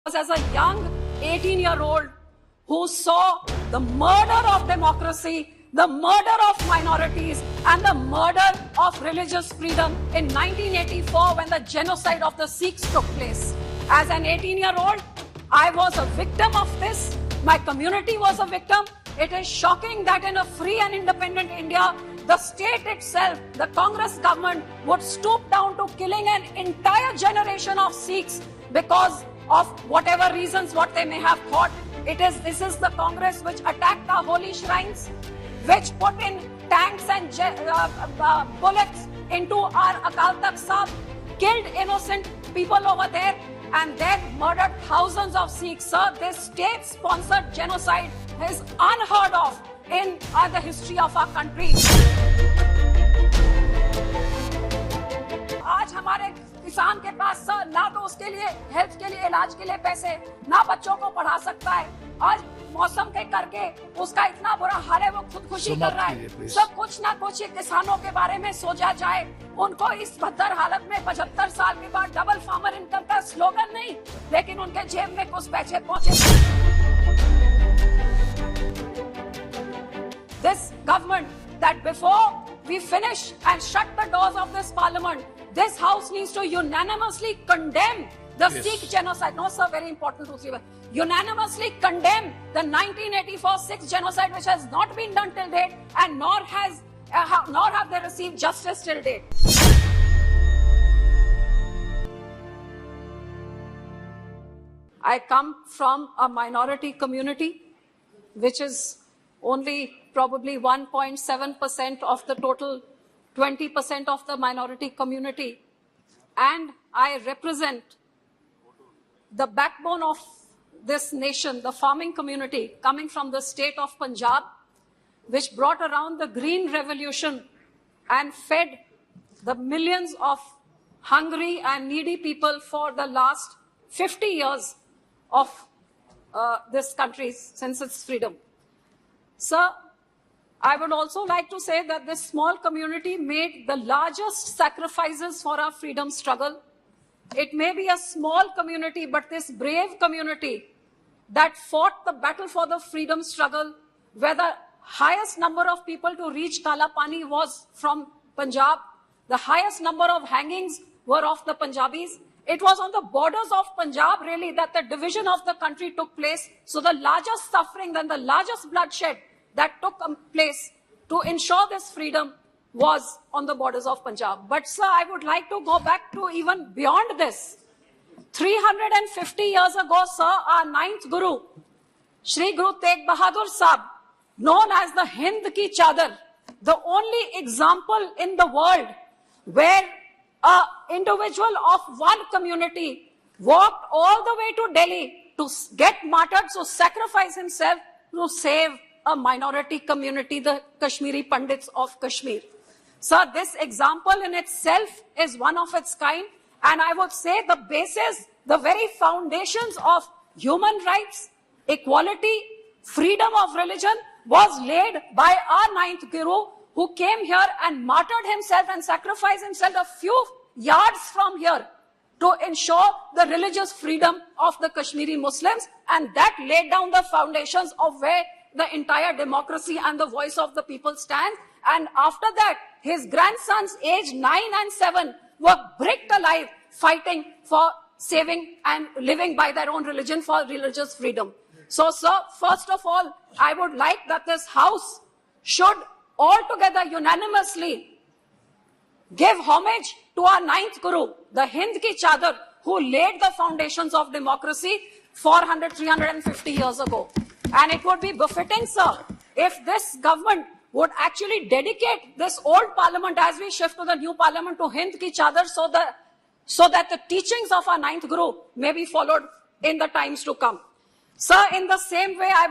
As a young 18-year-old who saw the murder of democracy, the murder of minorities, and the murder of religious freedom in 1984 when the genocide of the Sikhs took place. As an 18-year-old, I was a victim of this. My community was a victim. It is shocking that in a free and independent India, the state itself, the Congress government, would stoop down to killing an entire generation of Sikhs because of whatever reasons, what they may have thought. This is the Congress which attacked our holy shrines, which put in tanks and bullets into our Akal Takht Sahib, killed innocent people over there, and then murdered thousands of Sikhs. Sir, this state-sponsored genocide is unheard of in the history of our country. आज हमारे किसान के पास sir ना तो उसके लिए health के लिए इलाज के लिए पैसे, ना बच्चों को पढ़ा सकता है। आज मौसम के करके उसका इतना बुरा हाल है, वो खुदकुशी कर रहा है। सब कुछ ना कुछ किसानों के बारे में सोचा जाए। उनको इस बदतर हालत में 75 साल के बाद डबल फार्मर इनकम का स्लोगन नहीं, लेकिन उनके जेब में कुछ पैसे पहुंचे। This government, that before we finish and shut the doors of this parliament, this house needs to unanimously condemn the Sikh genocide. No, sir, very important to see. Unanimously condemn the 1984 Sikh genocide, which has not been done till date, and nor have they received justice till date. I come from a minority community, which is only probably 1.7% of the total 20% of the minority community. And I represent the backbone of this nation, the farming community, coming from the state of Punjab, which brought around the Green Revolution and fed the millions of hungry and needy people for the last 50 years of this country since its freedom. Sir, I would also like to say that this small community made the largest sacrifices for our freedom struggle. It may be a small community, but this brave community that fought the battle for the freedom struggle, where the highest number of people to reach Kala Pani was from Punjab, the highest number of hangings were of the Punjabis. It was on the borders of Punjab, really, that the division of the country took place. So the largest suffering and the largest bloodshed that took place to ensure this freedom was on the borders of Punjab. But sir, I would like to go back to even beyond this. 350 years ago, sir, our ninth Guru, Shri Guru Tegh Bahadur Sahib, known as the Hind Ki Chadar, the only example in the world where an individual of one community walked all the way to Delhi to get martyred, to sacrifice himself to save a minority community, the Kashmiri Pandits of Kashmir. Sir, this example in itself is one of its kind, and I would say the basis, the very foundations of human rights, equality, freedom of religion was laid by our ninth Guru, who came here and martyred himself and sacrificed himself a few yards from here to ensure the religious freedom of the Kashmiri Muslims, and that laid down the foundations of where the entire democracy and the voice of the people stand. And after that, his grandsons, aged 9 and 7, were bricked alive, fighting for saving and living by their own religion for religious freedom. So, sir, first of all, I would like that this House should altogether unanimously give homage to our ninth Guru, the Hind Ki Chadar, who laid the foundations of democracy 350 years ago. And it would be befitting, sir, if this government would actually dedicate this old parliament as we shift to the new parliament to Hind Ki Chadar, so that the teachings of our ninth Guru may be followed in the times to come. Sir, in the same way, I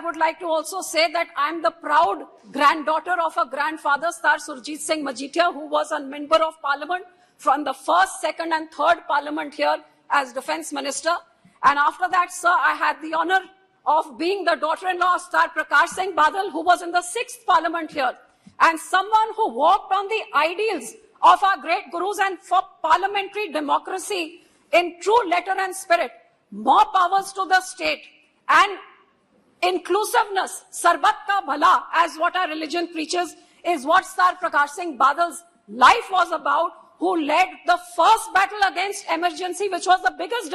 would like to also say that I'm the proud granddaughter of a grandfather, Sir Surjit Singh Majithia, who was a member of parliament from the first, second and third parliament here as defense minister. And after that, sir, I had the honor of being the daughter-in-law of Sir Prakash Singh Badal, who was in the 6th parliament here, and someone who walked on the ideals of our great gurus and for parliamentary democracy in true letter and spirit. more powers to the state, and inclusiveness, sarbat ka bhala, as what our religion preaches, is what Sar Prakash Singh Badal's life was about, who led the first battle against emergency, which was the biggest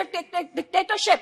dictatorship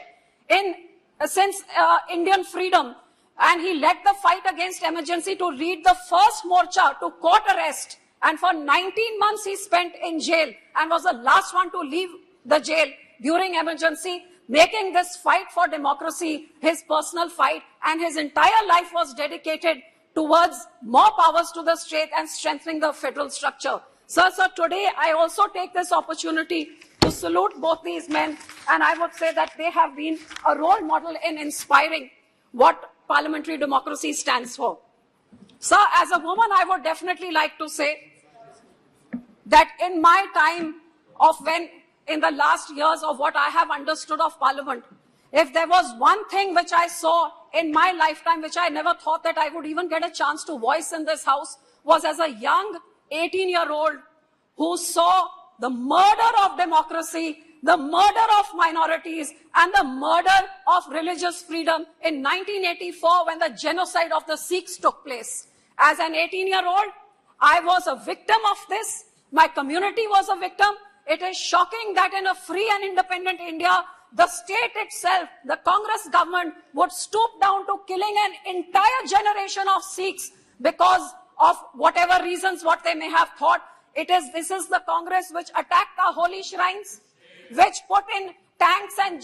since Indian freedom. And he led the fight against emergency to lead the first morcha to court arrest. And for 19 months he spent in jail and was the last one to leave the jail during emergency, making this fight for democracy his personal fight. And his entire life was dedicated towards more powers to the state and strengthening the federal structure. So today I also take this opportunity to salute both these men, and I would say that they have been a role model in inspiring what parliamentary democracy stands for. So as a woman, I would definitely like to say that in my time of in the last years of what I have understood of parliament, if there was one thing which I saw in my lifetime, which I never thought that I would even get a chance to voice in this house, was as a young 18-year-old who saw the murder of democracy, the murder of minorities, and the murder of religious freedom in 1984 when the genocide of the Sikhs took place. As an 18-year-old, I was a victim of this. My community was a victim. It is shocking that in a free and independent India, the state itself, the Congress government, would stoop down to killing an entire generation of Sikhs because of whatever reasons, what they may have thought. This is the Congress which attacked our holy shrines, which put in tanks and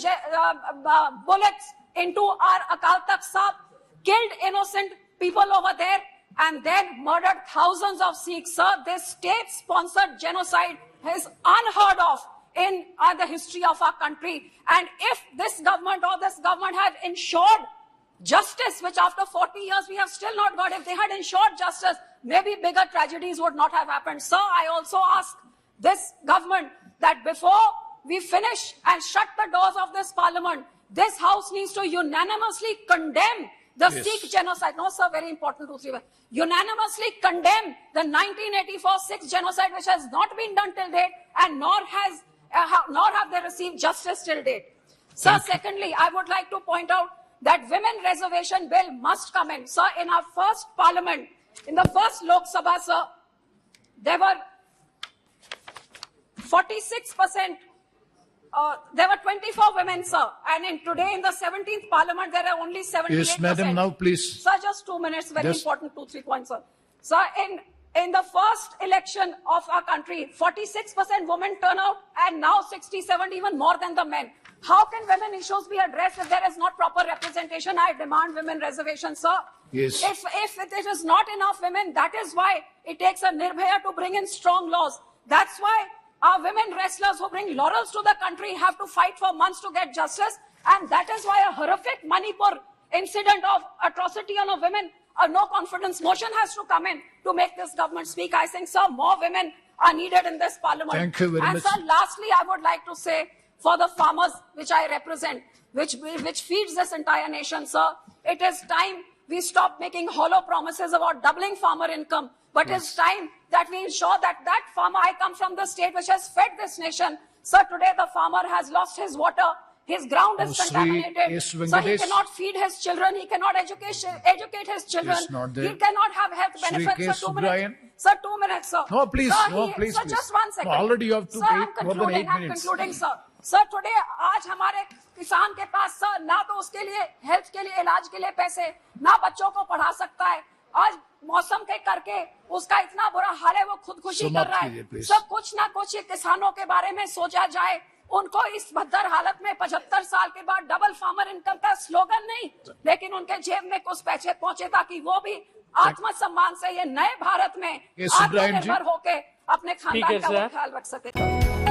bullets into our Akal Takht Sahib, killed innocent people over there, and then murdered thousands of Sikhs. Sir, this state-sponsored genocide is unheard of in the history of our country. And if this government had ensured justice, which after 40 years we have still not got, if they had ensured justice, maybe bigger tragedies would not have happened. Sir, I also ask this government that before we finish and shut the doors of this parliament, this house needs to unanimously condemn the Sikh genocide. No, sir, very important, 2, 3 words. Unanimously condemn the 1984 Sikh genocide, which has not been done till date, and nor have they received justice till date. Sir, secondly, I would like to point out that women reservation bill must come in. Sir, in our first parliament, in the first Lok Sabha, sir, there were 46%, there were 24 women, sir. And today in the 17th parliament, there are only 78%. Yes, madam, now please. Sir, just 2 minutes, very important, 2, 3 points, sir. Sir, in the first election of our country, 46% women turnout, and now 67, even more than the men. How can women issues be addressed if there is not proper representation? I demand women reservation, sir. Yes. If it is not enough women, that is why it takes a Nirbhaya to bring in strong laws. That's why our women wrestlers who bring laurels to the country have to fight for months to get justice. And that is why a horrific Manipur incident of atrocity on a women, a no confidence motion has to come in to make this government speak. I think, sir, more women are needed in this parliament. Thank you very much. And sir, lastly, I would like to say, for the farmers which I represent, which feeds this entire nation, sir, it is time we stop making hollow promises about doubling farmer income. But it's time that we ensure that farmer, I come from the state which has fed this nation. Sir, today the farmer has lost his water. His ground is contaminated. So he cannot feed his children. He cannot educate his children. He cannot have health benefits. Sir, 2 minutes. Sir, 2 minutes, sir. No, please. Sir, no, please. Sir, just 1 second. No, already you have to take more than 8 minutes. I'm concluding, sir. Sir, today, आज हमारे किसान के पास sir ना तो उसके लिए health के लिए इलाज के लिए पैसे, ना बच्चों को पढ़ा सकता है. आज मौसम के करके उसका इतना बुरा हाल है, वो खुदकुशी कर रहा है. सब कुछ ना कुछ किसानों के बारे में सोचा जाए. उनको इस भद्दर हालत में 75 साल के बाद डबल फार्मर इनकम का स्लोगन नहीं, लेकिन उनके जेब में कुछ पैसे पहुंचे ताकि वो भी आत्मसम्मान से ये नए भारत में आत्मनिर्भर होके अपने खानदान का ख्याल रख सके.